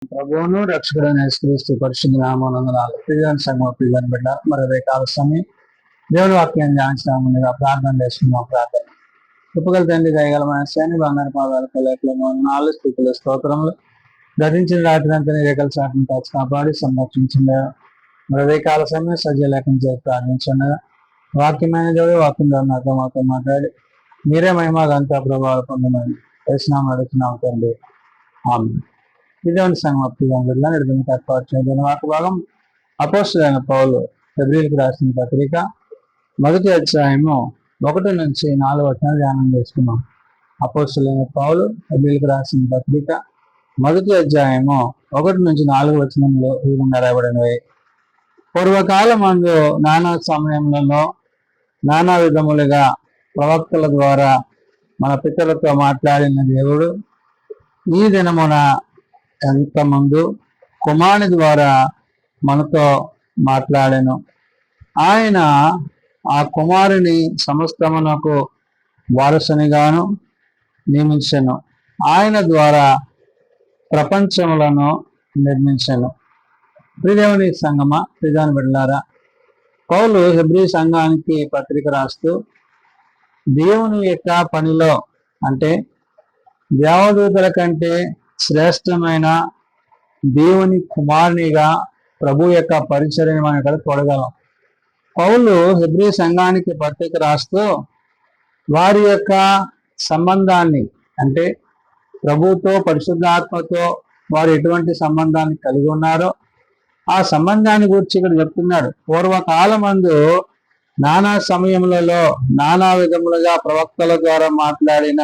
ప్రభువును రక్షకుడైన యేసుక్రీస్తు పరిశుద్ధ నామమునందు ప్రియాని సంఘం ప్రియాని బిడ్డ మరి కాల సమయం దేవుడి వాక్యాన్ని ధ్యానించడానికి ప్రార్థన చేసుకున్నాం. ప్రార్థన కృపగల తండ్రి దయగల మనస్యాన్ని బంగారు పాదాల కలెక్టలో నాలుగు స్థితుల స్తోత్రములు గతించిన రాత్రి అంతా రేఖల సాటిని కాచి కాపాడి సంరక్షించిండగా మరి కాల సమయం సజ్జ లేఖం చేసి ప్రార్థించుండగా వాక్యమైన దేవుడు వాక్యం నాతో మాతో మాట్లాడి మీరే మహిమగంతా ప్రభావాలు పొందమని వేసినాం అడుగుతున్నాం తండ్రి. ఆమె ఇదేంటి సంగం నడిపిన ఏర్పాటు చేయడం వాటి భాగం అపోస్తులైన పౌలు ఫిబ్రవరికి రాసిన పత్రిక 1వ అధ్యాయము 1 నుంచి 4 వచనాలు ధ్యానం చేసుకున్నాం. అపోస్తులైన పౌలు ఫిబ్రవరికి రాసిన పత్రిక 1వ అధ్యాయము 1 నుంచి 4 వచనంలో ఈ విధంగా రాయబడినవి. పూర్వకాలమందు నానా సమయంలో నానా విధములుగా ప్రవక్తల ద్వారా మన పితరులతో మాట్లాడిన దేవుడు ఈ దినమున ఎంతమందు కుమారుని ద్వారా మనతో మాట్లాడాను. ఆయన ఆ కుమారుని సమస్తమునకు వారసునిగాను నియమించెను. ఆయన ద్వారా ప్రపంచములను నిర్మించెను. ప్రియదేవుని సంగమా, ప్రియదాని బిడ్డలారా, పౌలు హెబ్రీ సంఘానికి పత్రిక రాస్తూ దేవుని యొక్క పనిలో అంటే దేవదూతల కంటే శ్రేష్టమైన దేవుని కుమారునిగా ప్రభు యొక్క పరిచర్యను మనం ఇక్కడ చూడగలం. పౌలు హెబ్రీ సంఘానికి పత్రిక రాస్తూ వారి యొక్క సంబంధాన్ని అంటే ప్రభుతో పరిశుద్ధాత్మతో వారు ఎటువంటి సంబంధాన్ని కలిగి ఉన్నారో ఆ సంబంధాన్ని గురించి ఇక్కడ చెప్తున్నాడు. పూర్వకాలమందు నానా సమయములలో నానా విధములుగా ప్రవక్తల ద్వారా మాట్లాడిన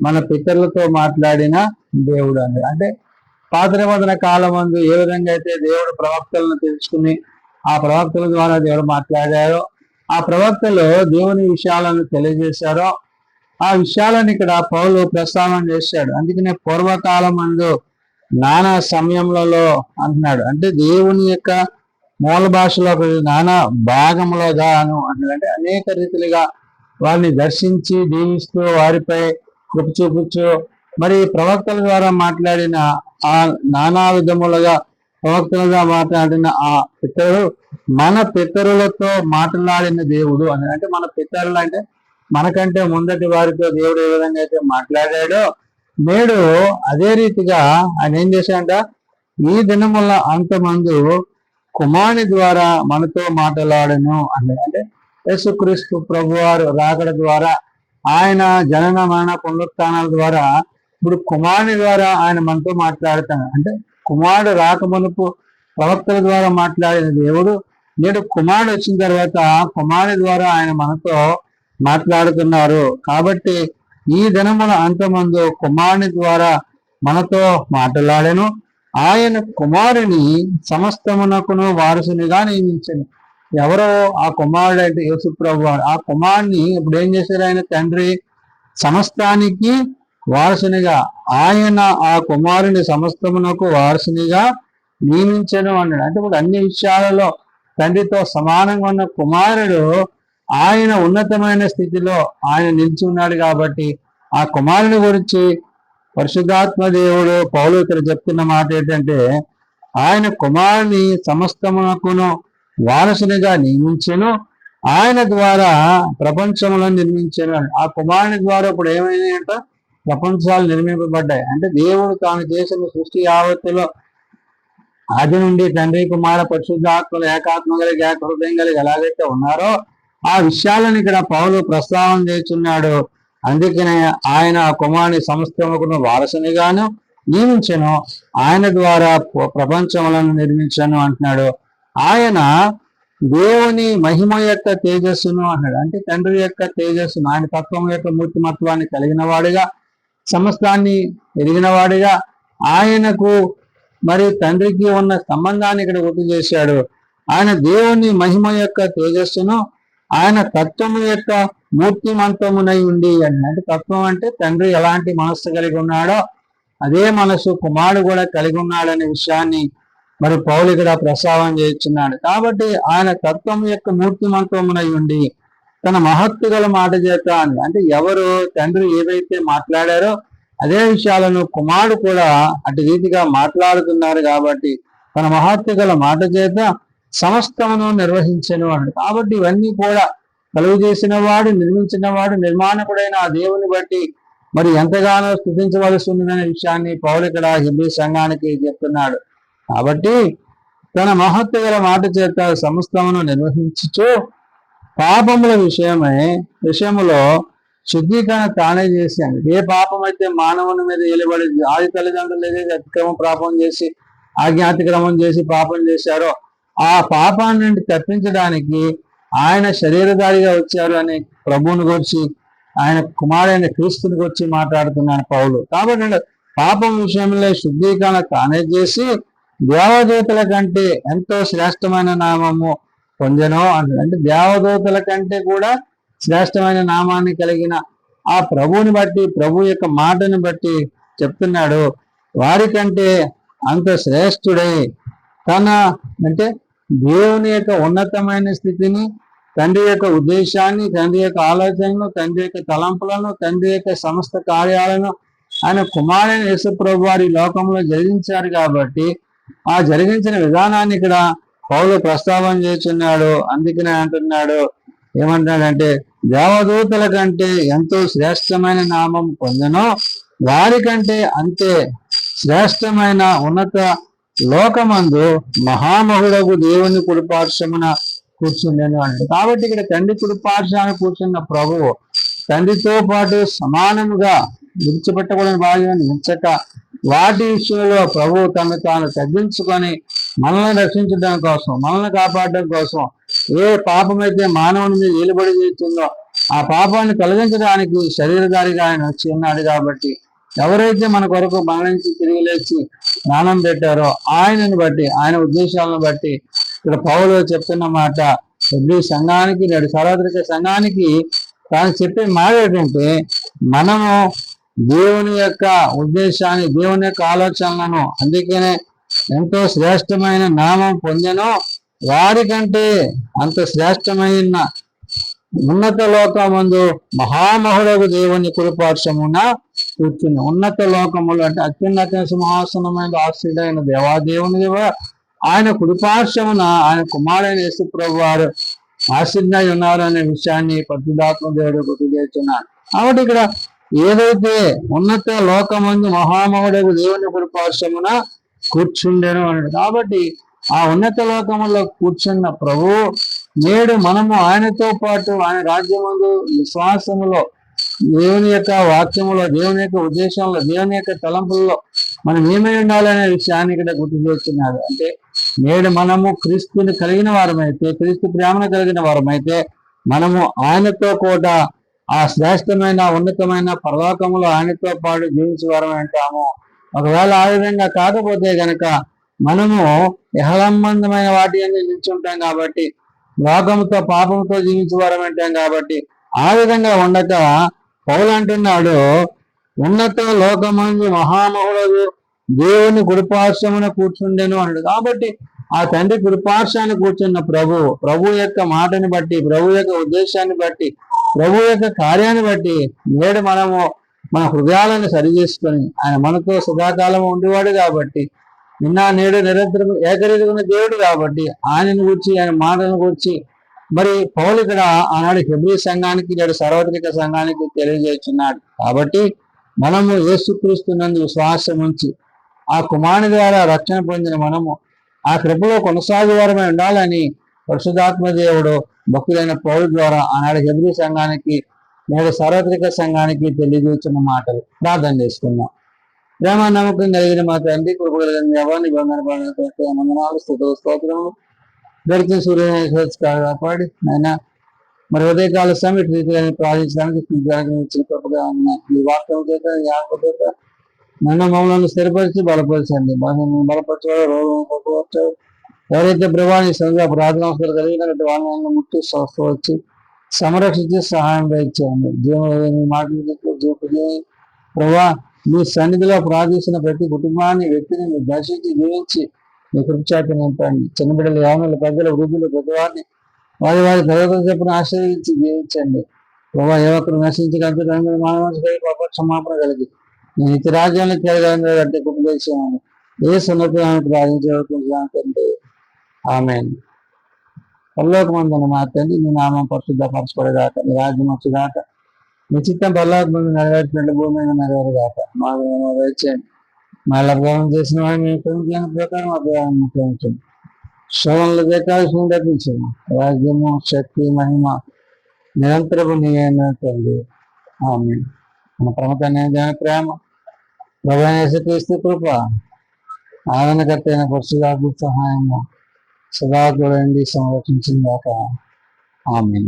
మన పితరులతో మాట్లాడిన దేవుడు అని అంటే పాత నిబంధన కాలమందు ఏ విధంగా అయితే దేవుడు ప్రవక్తలను తెలుసుకుని ఆ ప్రవక్తల ద్వారా దేవుడు మాట్లాడారో ఆ ప్రవక్తలు దేవుని విషయాలను తెలియజేశారో ఆ విషయాలను ఇక్కడ పౌలు ప్రస్తావన చేశాడు. అందుకనే పూర్వకాలమందు నానా సమయములలో అంటున్నాడు. అంటే దేవుని యొక్క మూల భాషలో నానా భాగములుగా అంటే అనేక రీతిలుగా వారిని దర్శించి దీవిస్తూ వారిపై కృప చూపుచ్చు మరి ప్రవక్తల ద్వారా మాట్లాడిన ఆ నానా విధములుగా ప్రవక్తలుగా మాట్లాడిన ఆ పితరులు మన పితరులతో మాట్లాడిన దేవుడు అని అంటే మన పితరులు అంటే మనకంటే ముందటి వారితో దేవుడు ఏ విధంగా అయితే మాట్లాడాడో నేడు అదే రీతిగా ఆయన ఏం చేశాడంట, ఈ దినముల అంతమందు కుమారుని ద్వారా మనతో మాట్లాడను అని అంటే యేసుక్రీస్తు ప్రభువారు రాకడ ద్వారా ఆయన జనన మరణ పునరుత్థానాల ద్వారా ఇప్పుడు కుమారుని ద్వారా ఆయన మనతో మాట్లాడుతాడు. అంటే కుమారుడు రాకమునుపు ప్రవక్తల ద్వారా మాట్లాడిన దేవుడు నేడు కుమారుడు వచ్చిన తర్వాత కుమారుని ద్వారా ఆయన మనతో మాట్లాడుతున్నారు. కాబట్టి ఈ దినముల అంతమందు కుమారుని ద్వారా మనతో మాట్లాడాను. ఆయన కుమారుని సమస్తమునకును వారసునిగా నియమించను. ఎవరో ఆ కుమారుడు అంటే యేసు ప్రభు. ఆ కుమారుని ఇప్పుడు ఏం చేశారు, ఆయన తండ్రి సమస్తానికి వారసునిగా ఆయన ఆ కుమారుని సమస్తమునకు వారసునిగా నియమించను అన్నాడు. అంటే ఇప్పుడు అన్ని విషయాలలో తండ్రితో సమానంగా ఉన్న కుమారుడు ఆయన ఉన్నతమైన స్థితిలో ఆయన నిలిచి ఉన్నాడు. కాబట్టి ఆ కుమారుని గురించి పరిశుద్ధాత్మ దేవుడు పౌలు ఇక్కడ చెప్తున్న మాట ఏంటంటే ఆయన కుమారుని సమస్తమునకును వారసునిగా నియమించెను, ఆయన ద్వారా ప్రపంచములను నిర్మించాను. ఆ కుమారుని ద్వారా ఇప్పుడు ఏమైనాయంట, ప్రపంచాలు నిర్మింపబడ్డాయి. అంటే దేవుడు తాను చేసిన సృష్టి యావత్తులో ఆది నుండి తండ్రి కుమార పరిశుద్ధాత్మలు ఏకాత్మ కలిగి ఏక హృదయం కలిగి ఎలాగైతే ఉన్నారో ఆ విషయాలను ఇక్కడ పౌలు ప్రస్తావన చేస్తున్నాడు. అందుకనే ఆయన ఆ కుమారుని సమస్తముకును వారసునిగాను నియమించను, ఆయన ద్వారా ప్రపంచములను నిర్మించను అంటున్నాడు. ఆయన దేవుని మహిమ యొక్క తేజస్సును అన్నాడు. అంటే తండ్రి యొక్క తేజస్సును, ఆయన తత్వం యొక్క మూర్తిమత్వాన్ని కలిగిన వాడిగా సమస్తాన్ని ఎరిగిన వాడిగా ఆయనకు మరి తండ్రికి ఉన్న సంబంధాన్ని ఇక్కడ గుర్తు చేశాడు. ఆయన దేవుని మహిమ యొక్క తేజస్సును ఆయన తత్వము యొక్క మూర్తిమంతమునై ఉండి అంటే తత్వం అంటే తండ్రి ఎలాంటి మనస్సు కలిగి ఉన్నాడో అదే మనసు కుమారుడు కూడా కలిగి ఉన్నాడనే విషయాన్ని మరి పౌలు ఇక్కడ ప్రస్తావన చేస్తున్నాడు. కాబట్టి ఆయన తత్వం యొక్క మూర్తిమంతమునై ఉండి తన మహత్తు గల మాట చేత అంటే ఎవరు తండ్రి ఏదైతే మాట్లాడారో అదే విషయాలను కుమారుడు కూడా అటు రీతిగా మాట్లాడుతున్నారు కాబట్టి తన మహత్వ గల మాట చేత సమస్తమును నిర్వహించను అన్నాడు. కాబట్టి ఇవన్నీ కూడా కలుగు చేసిన వాడు, నిర్మించిన వాడు, నిర్మాణకుడైన ఆ దేవుని బట్టి మరి ఎంతగానో స్తుతించవలసి ఉన్నదనే విషయాన్ని పౌలు ఇక్కడ హెబ్రీ సంఘానికి చెప్తున్నాడు. కాబట్టి తన మహత్వ గల మాట చేత సమస్తమును నిర్వహించుచు పాపముల విషయములో శుద్ధీకరణ తానే చేశాను. ఏ పాపం అయితే మానవుని మీద ఏలుబడి ఆది తల్లిదండ్రులు ఏదైతే అతిక్రమం పాపం చేసి ఆజ్ఞాతిక్రమం చేసి పాపం చేశారో ఆ పాపాన్ని నుండి తప్పించడానికి ఆయన శరీరధారిగా వచ్చారు అని ప్రభువుని గురించి, ఆయన కుమారుడైన క్రీస్తుని గురించి మాట్లాడుతున్నాను పౌలు. కాబట్టి పాపం విషయంలో శుద్ధీకరణ తానే చేసి దేవదూతల కంటే ఎంతో శ్రేష్టమైన నామము పొందెనో అంటాడు. అంటే దేవదూతల కంటే కూడా శ్రేష్టమైన నామాన్ని కలిగిన ఆ ప్రభువుని బట్టి, ప్రభు యొక్క మాటని బట్టి చెప్తున్నాడు. వారికంటే అంత శ్రేష్ఠుడై తన అంటే దేవుని యొక్క ఉన్నతమైన స్థితిని, తండ్రి యొక్క ఉద్దేశాన్ని, తండ్రి యొక్క ఆలోచనను, తండ్రి యొక్క తలంపులను, తండ్రి యొక్క సమస్త కార్యాలను ఆయన కుమారుడైన యేసు ప్రభు వారి లోకంలో జరిగించారు. కాబట్టి ఆ జరిగించిన విధానాన్ని ఇక్కడ పౌలు ప్రస్తావన చేస్తున్నాడు. అందుకనే అంటున్నాడు, ఏమంటున్నాడంటే దేవదూతల కంటే ఎంతో శ్రేష్టమైన నామం పొందనో వారికంటే అంతే శ్రేష్టమైన ఉన్నత లోకమందు మహామహుడకు దేవుని కుడిపార్శ్వమున కూర్చుండెను అంటే. కాబట్టి ఇక్కడ తండ్రి కుడిపార్శ్వాన కూర్చున్న ప్రభువు తండ్రితో పాటు సమానముగా విడిచిపెట్టకూడని భాగ్యాన్ని ఉంచక వాటి విషయంలో ప్రభువు తను తాను తగ్గించుకొని మనల్ని రక్షించడం కోసం, మనల్ని కాపాడడం కోసం ఏ పాపమైతే మానవుని మీద ఏలుబడి చేస్తుందో ఆ పాపాన్ని తొలగించడానికి శరీరధారిగా ఆయన వచ్చి ఉన్నాడు. కాబట్టి ఎవరైతే మన కొరకు మరణించి తిరిగి లేచి స్నానం పెట్టారో ఆయనను బట్టి, ఆయన ఉద్దేశాలను బట్టి ఇక్కడ పౌలు చెప్తున్న మాట హెబ్రీ సంఘానికి, నేడు సార్వత్రిక సంఘానికి తాను చెప్పే మాట ఏంటంటే మనము దేవుని యొక్క ఉద్దేశాన్ని, దేవుని యొక్క ఆలోచనలను, అందుకనే ఎంతో శ్రేష్టమైన నామం పొందెనో వారికంటే అంత శ్రేష్టమైన ఉన్నత లోకమందు మహామహుడకు దేవుని కుడిపార్శ్వమున కూర్చుని. ఉన్నత లోకములు అంటే అత్యున్నత సింహాసనమైన ఆశ్రయుడైన దేవాదేవుని ఆయన కుడిపార్శ్వమున ఆయన కుమారుడైన యేసు ప్రభు వారు ఆశ్రయుడై ఉన్నారు అనే విషయాన్ని పరిశుద్ధాత్మ దేవుడు గుర్తు చేస్తున్నాడు. కాబట్టి ఇక్కడ ఏదైతే ఉన్నత లోకమందు మహామహుడకు దేవుని కుడిపార్శ్వమున కూర్చుండెను అన్నాడు. కాబట్టి ఆ ఉన్నత లోకములో కూర్చున్న ప్రభు నేడు మనము ఆయనతో పాటు ఆయన రాజ్యమందు విశ్వాసములో, దేవుని యొక్క వాక్యములో, దేవుని యొక్క ఉద్దేశంలో, దేవుని యొక్క తలంపుల్లో మనం ఏమై ఉండాలనే విషయాన్ని ఇక్కడ గుర్తు చేస్తున్నాడు. అంటే నేడు మనము క్రీస్తుని కలిగిన వారమైతే, క్రీస్తు ప్రేమను కలిగిన వారమైతే మనము ఆయనతో కూడా ఆ శ్రేష్టమైన ఉన్నతమైన పరలోకములో ఆయనతో పాటు జీవించే వారమై ఉంటాము. ఒకవేళ ఆ విధంగా కాకపోతే గనక మనము యహలంబంధమైన వాటి అన్ని నిల్చుంటాం. కాబట్టి లోకముతో పాపంతో జీవించే వారం అంటాం. కాబట్టి ఆ విధంగా ఉండక పౌలు అంటున్నాడు ఉన్నత లోకమందు మహామహుడు దేవుని కుడిపార్శ్వమున కూర్చుండెను అన్నాడు. కాబట్టి ఆ తండ్రి కుడిపార్శ్వాన్ని కూర్చున్న ప్రభు యొక్క మాటని బట్టి, ప్రభు యొక్క ఉద్దేశాన్ని బట్టి, ప్రభు యొక్క కార్యాన్ని బట్టి నేడు మనము మన హృదయాలను సరి చేసుకొని ఆయన మనతో సదాకాలం ఉండేవాడు. కాబట్టి నిన్న నేడు నిరంతరం ఏకరీతిగా దేవుడు. కాబట్టి ఆయనను గురించి, ఆయన మాటలను గురించి మరి పౌలు ఇక్కడ ఆనాడు హెబ్రీ సంఘానికి, నేడు సార్వత్రిక సంఘానికి తెలియజేస్తున్నాడు. కాబట్టి మనము యేసుక్రీస్తునందు విశ్వాసం ఉంచి ఆ కుమారుని ద్వారా రక్షణ పొందిన మనము ఆ కృపలో కొనసాగువారమై ఉండాలని పరిశుద్ధాత్మ దేవుడు భక్తులైన పౌలు ద్వారా ఆనాడు హెబ్రీ సంఘానికి, నేడు సార్వత్రిక సంఘానికి తెలియజేస్తున్న మాటలు ప్రార్థన చేసుకున్నాం. ప్రేమ నమ్మకం కలిగిన మా తండ్రి, కృప కలిగిన ఎవరిని వందనాలు, స్తోత్రములు దొరికిన సూర్యుని కాపాడి ఆయన మరి ఉదయకాల సమయం రీతిని ప్రార్థించడానికి కృపగా ఉన్న ఈ వాక్యం చేత చేత నన్ను మమ్మల్ని స్థిరపరిచి బలపరచండి. బలపరచడం రోగం ఎవరైతే ప్రభాని సంఘ ప్రార్థనాలు కలిగినటువంటి వాళ్ళని ముట్టి స్వస్థ వచ్చి సంరక్షించి సహాయం ఇచ్చేయండి. జీవన మాటలు ప్రభా మీ సన్నిధిలో ప్రార్థించిన ప్రతి కుటుంబాన్ని, వ్యక్తిని మీరు దర్శించి జీవించి మీ కృపచేత నింపండి. చిన్నబిడ్డలు, యామలు, పెద్దలు, వృద్ధులు, పెద్దవారిని వారి వారి దైవత చెప్పిన ఆశ్రయించి జీవించండి. ప్రభా ఏ ఒక్కరు నశించగలిగితే మానవ క్షమాపణ కలిగి నీ నిత్య రాజ్యాన్ని తిరగంగా గట్టి ఉపదేశం ఏ సున్నతాన్ని ప్రార్థించే ఆమె పరలోకమందున మా తండ్రి నీ నామం పరిశుద్ధపరచబడేదాకా నీ రాజ్యం వచ్చేదాకా నీ చిత్తం పరలోకమందు నెరవేర్చినట్లు భూమి మీద నెరవేరుగాక మాకు వేచేయండి మా లభ్యం చేసిన వాడిని మేము ప్రేమించిన ప్రకారం అభిప్రాయాన్ని ప్రేమించండి శ్రవణలు దేకాల్సిన తప్పించండి రాజ్యము శక్తి మహిమ నిరంతరము నీవైన తండ్రి ఆమె మన ప్రముఖ ప్రేమ ప్రభాసు కృప ఆదరణకర్త అయిన పరశురాకు సహాయము సదా చూడండి సంరక్షించిందాక ఆమె.